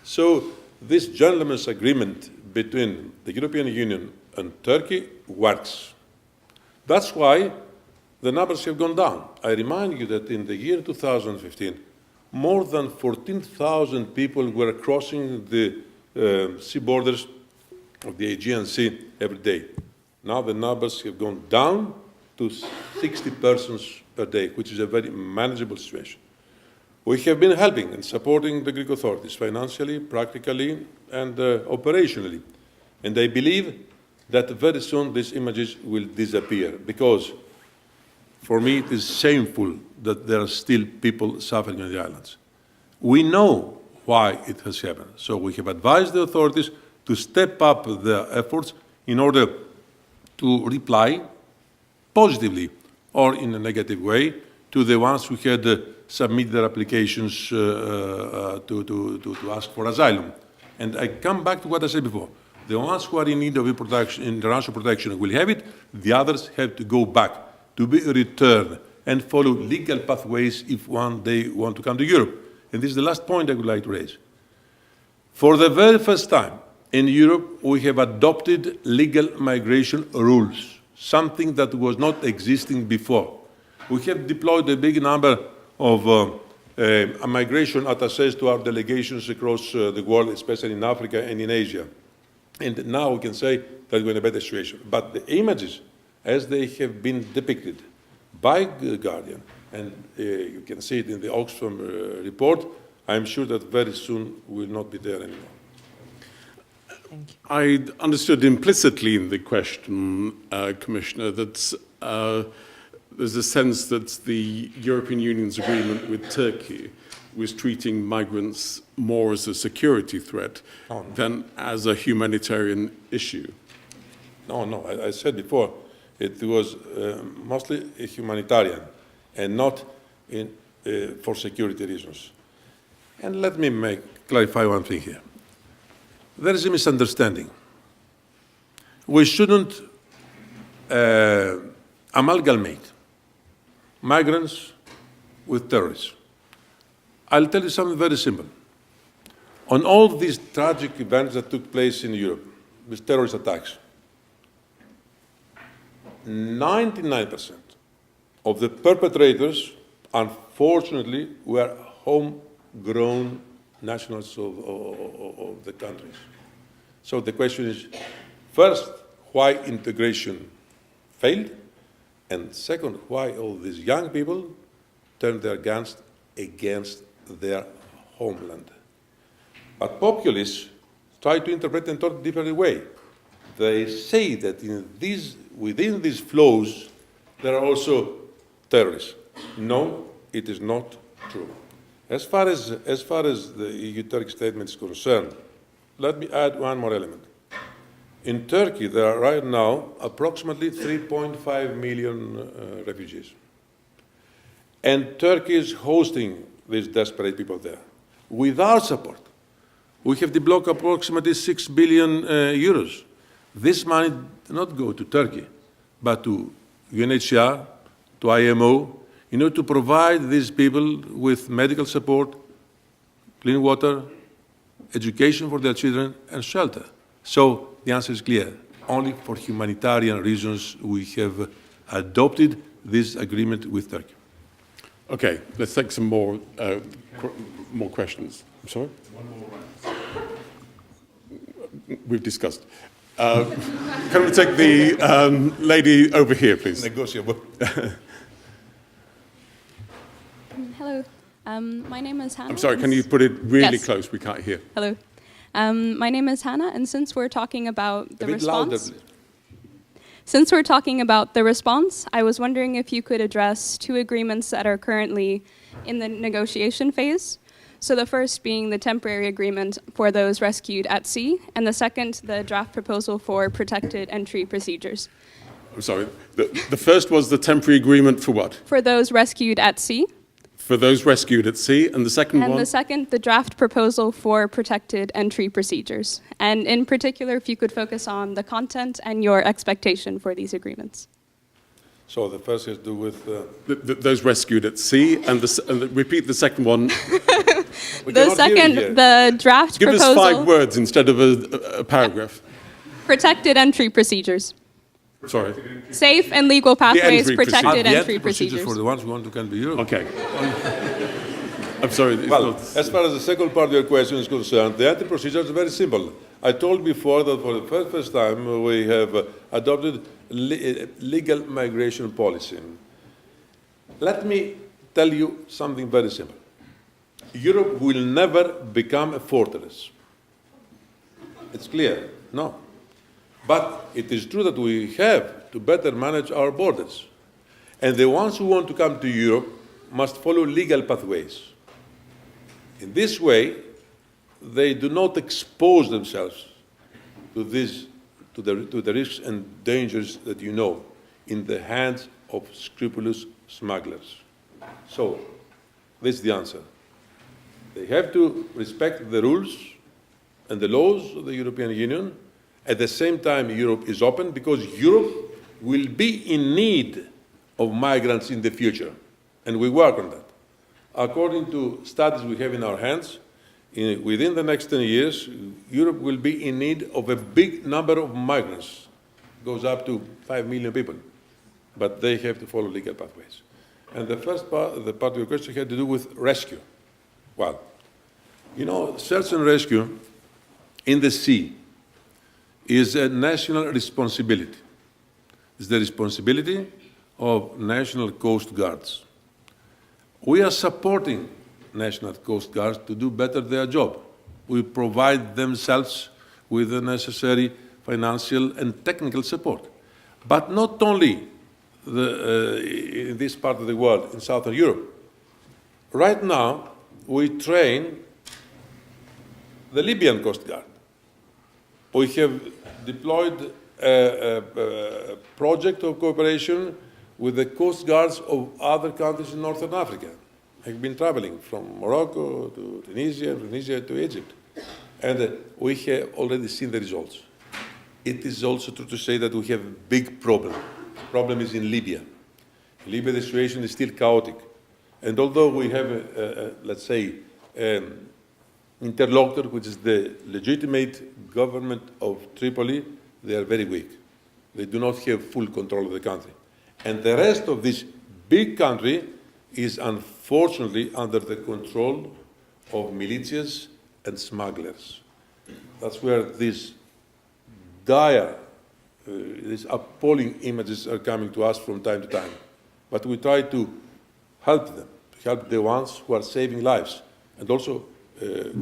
So this gentleman's agreement between the European Union and Turkey works. That's why the numbers have gone down. I remind you that in the year 2015, more than 14,000 people were crossing the sea borders of the Aegean Sea every day. Now the numbers have gone down to 60 persons per day, which is a very manageable situation. We have been helping and supporting the Greek authorities financially, practically, and operationally. And I believe that very soon these images will disappear, because for me it is shameful that there are still people suffering on the islands. We know why it has happened, so we have advised the authorities to step up their efforts in order to reply positively or in a negative way to the ones who had submitted their applications to ask for asylum. And I come back to what I said before. The ones who are in need of international protection will have it. The others have to go back, to be returned, and follow legal pathways if one day want to come to Europe. And this is the last point I would like to raise. For the very first time in Europe, we have adopted legal migration rules, something that was not existing before. We have deployed a big number of migration attachés to our delegations across the world, especially in Africa and in Asia. And now we can say that we're in a better situation. But the images, as they have been depicted by The Guardian, and you can see it in the Oxfam report, I'm sure that very soon will not be there anymore. Thank you. I understood implicitly in the question, Commissioner, that there's a sense that the European Union's agreement with Turkey was treating migrants more as a security threat than as a humanitarian issue. No, I said before, it was mostly a humanitarian and not for security reasons. And let me clarify one thing here. There is a misunderstanding. We shouldn't amalgamate migrants with terrorists. I'll tell you something very simple. On all these tragic events that took place in Europe, these terrorist attacks, 99% of the perpetrators, unfortunately, were homegrown nationals of the countries. So the question is, first, why integration failed? And second, why all these young people turned their guns against their homeland? But populists try to interpret it in a totally different way. They say that within these flows, there are also terrorists. No, it is not true. As far as the EU-Turkey statement is concerned, let me add one more element. In Turkey, there are right now approximately 3.5 million refugees. And Turkey is hosting these desperate people there. With our support, we have deblocked approximately 6 billion euros. This money does not go to Turkey, but to UNHCR, to IMO, in order to provide these people with medical support, clean water, education for their children, and shelter. So the answer is clear. Only for humanitarian reasons we have adopted this agreement with Turkey. Okay, let's take some more questions. I'm sorry? One more round. We've discussed. Can we take the lady over here, please? Negotiable. Hello, my name is Hannah. I'm sorry, can you put it really Yes. close? We can't hear. Hello, my name is Hannah, and since we're talking about the response, I was wondering if you could address two agreements that are currently in the negotiation phase. So the first being the temporary agreement for those rescued at sea, and the second, the draft proposal for protected entry procedures. I'm sorry, the first was the temporary agreement for what? For those rescued at sea. For those rescued at sea, and the second one? And the second, the draft proposal for protected entry procedures. And in particular, if you could focus on the content and your expectation for these agreements. So the first has to do with... those rescued at sea, and repeat the second one. The second, the draft Give proposal... us 5 words instead of a paragraph. Protected entry procedures. Sorry. Safe and legal pathways, entry protected procedures. entry procedures. For the ones who want to come to Europe. Okay. I'm sorry. Well, as far as the second part of your question is concerned, the entry procedure is very simple. I told before that for the first time we have adopted legal migration policy. Let me tell you something very simple. Europe will never become a fortress. It's clear, no. But it is true that we have to better manage our borders. And the ones who want to come to Europe must follow legal pathways. In this way, they do not expose themselves to the risks and dangers that you know in the hands of scrupulous smugglers. So, this is the answer. They have to respect the rules and the laws of the European Union. At the same time, Europe is open because Europe will be in need of migrants in the future, and we work on that. According to studies we have in our hands, within the next 10 years, Europe will be in need of a big number of migrants. It goes up to 5 million people, but they have to follow legal pathways. And the first part, the part of your question had to do with rescue. Well, you know, search and rescue in the sea is a national responsibility. It's the responsibility of national coast guards. We are supporting national coast guards to do better their job. We provide themselves with the necessary financial and technical support. But not only in this part of the world, in Southern Europe. Right now, we train the Libyan Coast Guard. We have deployed a project of cooperation with the coast guards of other countries in Northern Africa. I've been traveling from Morocco to Tunisia, and Tunisia to Egypt. And we have already seen the results. It is also true to say that we have a big problem. The problem is in Libya. In Libya, the situation is still chaotic. And although we have, let's say, interlocutor, which is the legitimate government of Tripoli, they are very weak. They do not have full control of the country. And the rest of this big country is unfortunately under the control of militias and smugglers. That's where these dire, these appalling images are coming to us from time to time. But we try to help them, to help the ones who are saving lives, and also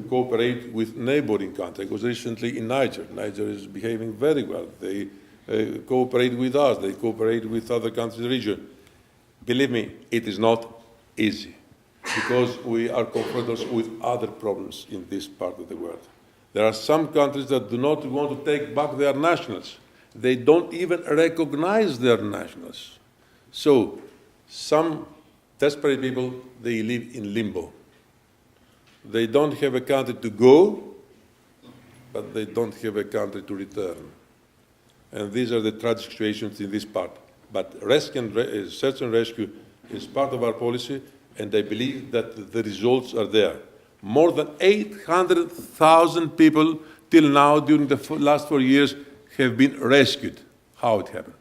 cooperate with neighboring countries. I was recently in Niger. Niger is behaving very well. They cooperate with us. They cooperate with other countries in the region. Believe me, it is not easy, because we are confronted with other problems in this part of the world. There are some countries that do not want to take back their nationals. They don't even recognize their nationals. So some desperate people, they live in limbo. They don't have a country to go, but they don't have a country to return. And these are the tragic situations in this part. But search and rescue is part of our policy, and I believe that the results are there. More than 800,000 people till now during the last 4 years have been rescued. How it happened?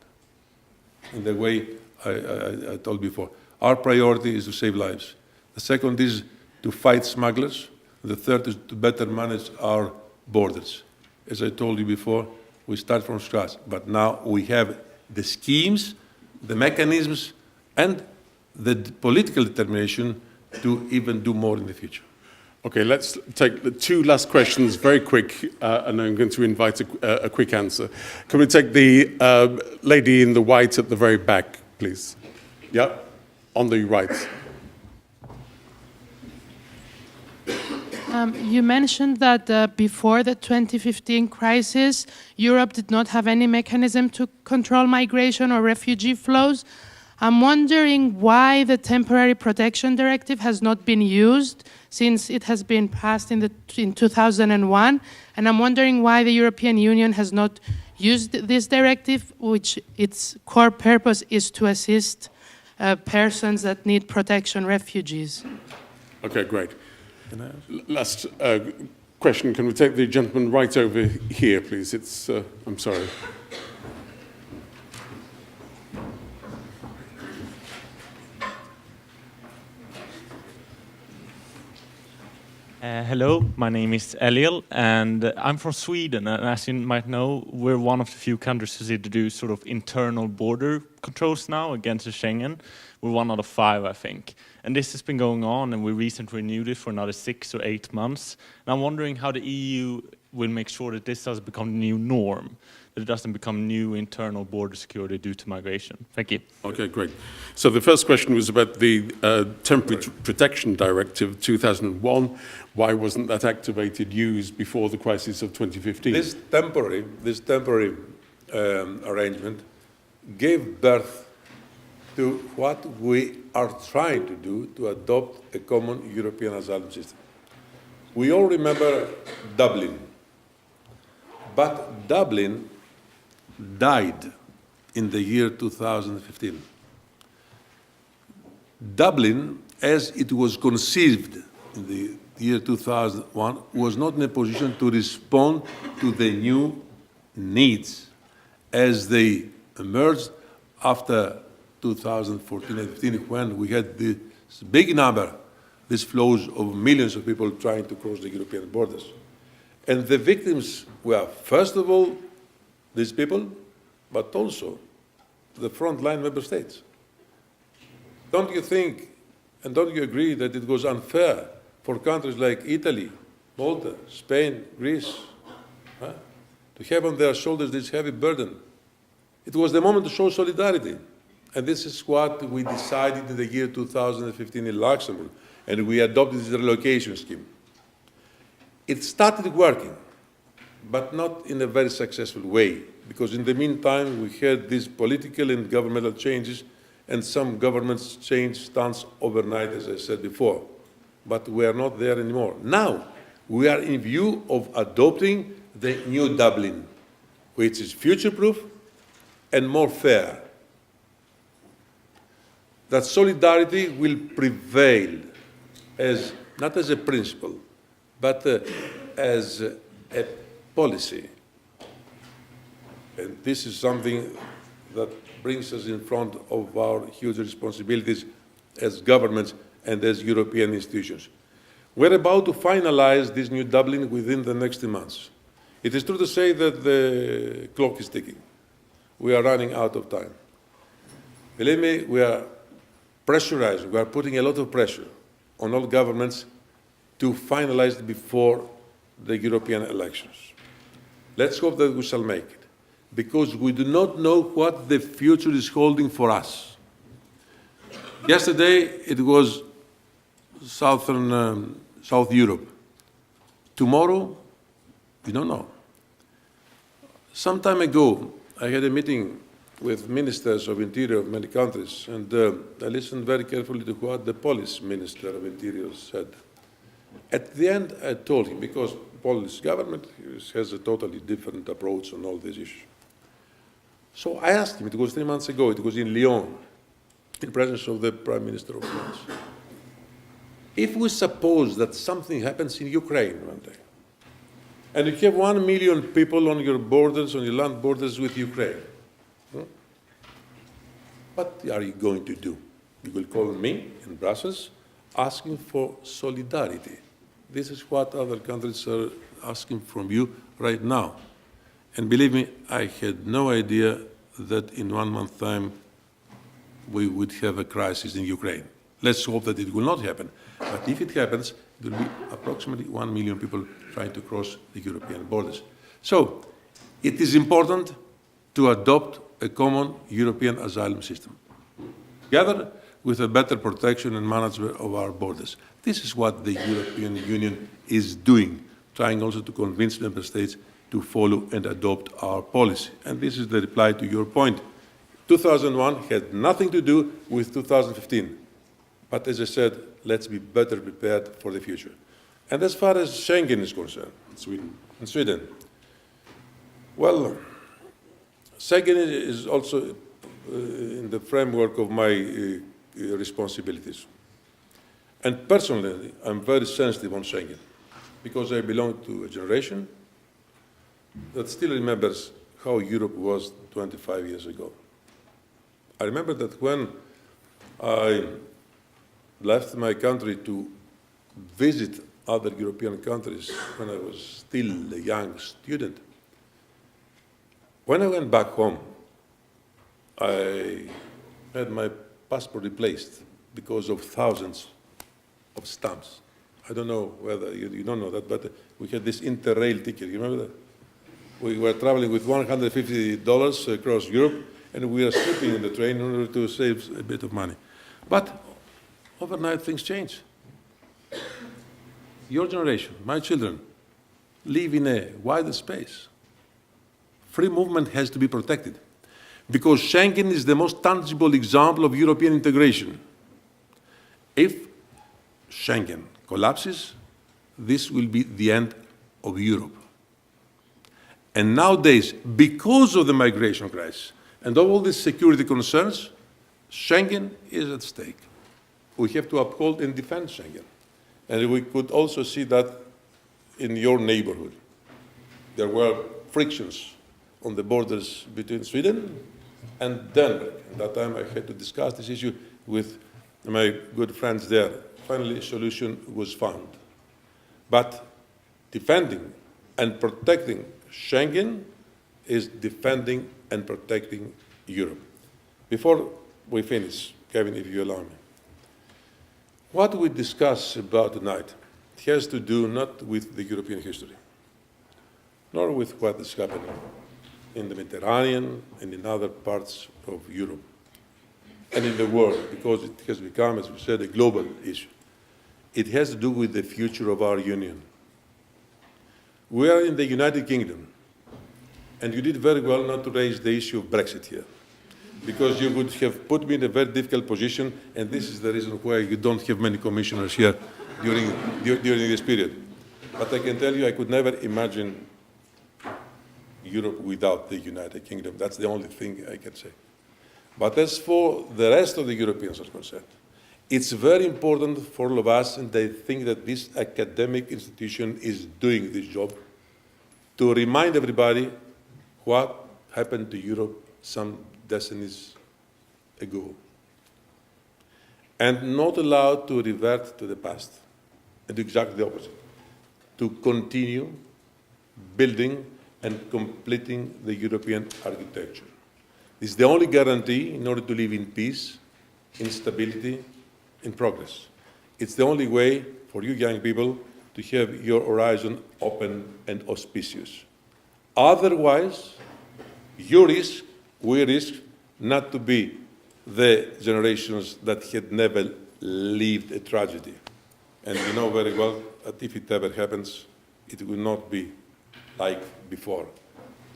In the way I told before. Our priority is to save lives. The second is to fight smugglers. The third is to better manage our borders. As I told you before, we start from scratch, but now we have the schemes, the mechanisms, and the political determination to even do more in the future. Okay, let's take the two last questions very quick, and I'm going to invite a quick answer. Can we take the lady in the white at the very back, please? Yeah, on the right. You mentioned that before the 2015 crisis, Europe did not have any mechanism to control migration or refugee flows. I'm wondering why the Temporary Protection Directive has not been used since it has been passed in 2001. And I'm wondering why the European Union has not used this directive, which its core purpose is to assist persons that need protection, refugees. Okay, great. Last question. Can we take the gentleman right over here, please? It's, I'm sorry. Hello, my name is Eliel, and I'm from Sweden. And as you might know, we're one of the few countries who do sort of internal border controls now against the Schengen. We're 1 out of 5, I think. And this has been going on, and we recently renewed it for another 6 or 8 months. And I'm wondering how the EU will make sure that this doesn't become the new norm, that it doesn't become new internal border security due to migration. Thank you. Okay, great. So the first question was about the Temporary Protection Directive 2001. Why wasn't that activated, used before the crisis of 2015? This temporary arrangement gave birth to what we are trying to do, to adopt a common European asylum system. We all remember Dublin, but Dublin died in the year 2015. Dublin, as it was conceived in the year 2001, was not in a position to respond to the new needs as they emerged after 2014 and 15, when we had this big number, these flows of millions of people trying to cross the European borders. And the victims were, first of all, these people, but also the frontline member states. Don't you think, and don't you agree that it was unfair for countries like Italy, Malta, Spain, Greece, to have on their shoulders this heavy burden? It was the moment to show solidarity. And this is what we decided in the year 2015 in Luxembourg, and we adopted this relocation scheme. It started working, but not in a very successful way, because in the meantime we had these political and governmental changes, and some governments changed stance overnight, as I said before. But we are not there anymore. Now, we are in view of adopting the new Dublin, which is future-proof and more fair. That solidarity will prevail as, not as a principle, but as a policy. And this is something that brings us in front of our huge responsibilities as governments and as European institutions. We're about to finalize this new Dublin within the next 2 months. It is true to say that the clock is ticking. We are running out of time. Believe me, we are pressurizing, we are putting a lot of pressure on all governments to finalize it before the European elections. Let's hope that we shall make it, because we do not know what the future is holding for us. Yesterday, it was South Europe. Tomorrow, we don't know. Some time ago, I had a meeting with ministers of interior of many countries, and I listened very carefully to what the Polish Minister of Interior said. At the end, I told him, because the Polish government has a totally different approach on all these issues. So I asked him, it was 3 months ago, it was in Lyon, in presence of the Prime Minister of France. If we suppose that something happens in Ukraine one day, and you have 1 million people on your borders, on your land borders with Ukraine, what are you going to do? You will call me in Brussels asking for solidarity. This is what other countries are asking from you right now. And believe me, I had no idea that in 1 month's time we would have a crisis in Ukraine. Let's hope that it will not happen. But if it happens, there will be approximately 1 million people trying to cross the European borders. So it is important to adopt a common European asylum system, together with a better protection and management of our borders. This is what the European Union is doing, trying also to convince member states to follow and adopt our policy. And this is the reply to your point. 2001 had nothing to do with 2015. But as I said, let's be better prepared for the future. And as far as Schengen is concerned, Sweden, well, Schengen is also in the framework of my responsibilities. And personally, I'm very sensitive on Schengen, because I belong to a generation that still remembers how Europe was 25 years ago. I remember that when I left my country to visit other European countries when I was still a young student, when I went back home, I had my passport replaced because of thousands of stamps. I don't know whether you don't know that, but we had this Interrail ticket. You remember that? We were traveling with $150 across Europe, and we were sleeping in the train in order to save a bit of money. But overnight, things change. Your generation, my children, live in a wider space. Free movement has to be protected, because Schengen is the most tangible example of European integration. If Schengen collapses, this will be the end of Europe. And nowadays, because of the migration crisis and all these security concerns, Schengen is at stake. We have to uphold and defend Schengen. And we could also see that in your neighborhood. There were frictions on the borders between Sweden and Denmark. At that time, I had to discuss this issue with my good friends there. Finally, a solution was found. But defending and protecting Schengen is defending and protecting Europe. Before we finish, Kevin, if you allow me, what we discuss about tonight has to do not with the European history, nor with what is happening in the Mediterranean and in other parts of Europe and in the world, because it has become, as we said, a global issue. It has to do with the future of our union. We are in the United Kingdom, and you did very well not to raise the issue of Brexit here, because you would have put me in a very difficult position, and this is the reason why you don't have many commissioners here during this period. But I can tell you, I could never imagine Europe without the United Kingdom. That's the only thing I can say. But as for the rest of the Europeans are concerned, it's very important for all of us, and I think that this academic institution is doing this job, to remind everybody what happened to Europe some decades ago, and not allowed to revert to the past, and do exactly the opposite, to continue building and completing the European architecture. This is the only guarantee in order to live in peace, in stability, in progress. It's the only way for you young people to have your horizon open and auspicious. Otherwise, you risk, we risk, not to be the generations that had never lived a tragedy. And you know very well that if it ever happens, it will not be like before.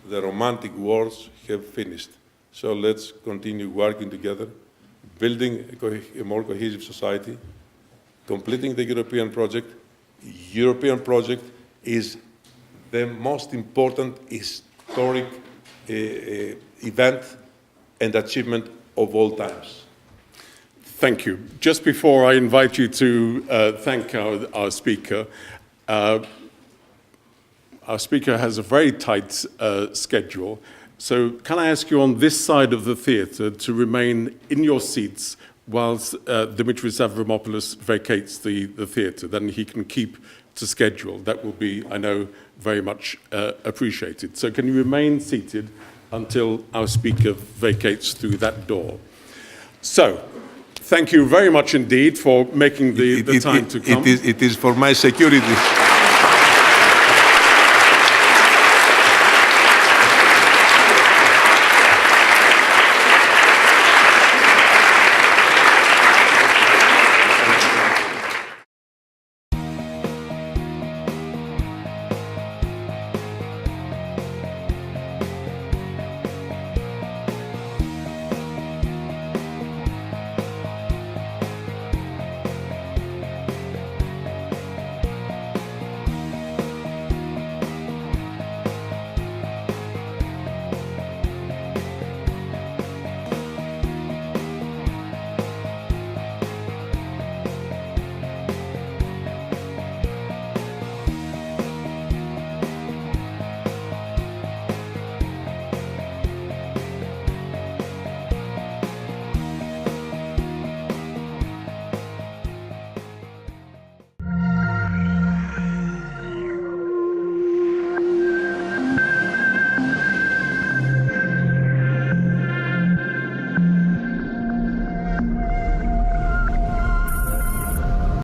The romantic wars have finished. So let's continue working together, building a more cohesive society, completing the European project. European project is the most important historic event and achievement of all times. Thank you. Just before I invite you to thank our speaker has a very tight schedule. So can I ask you on this side of the theatre to remain in your seats whilst Dimitris Avramopoulos vacates the theatre? Then he can keep to schedule. That will be, I know, very much appreciated. So can you remain seated until our speaker vacates through that door? So, thank you very much indeed for making the time to come. It is for my security.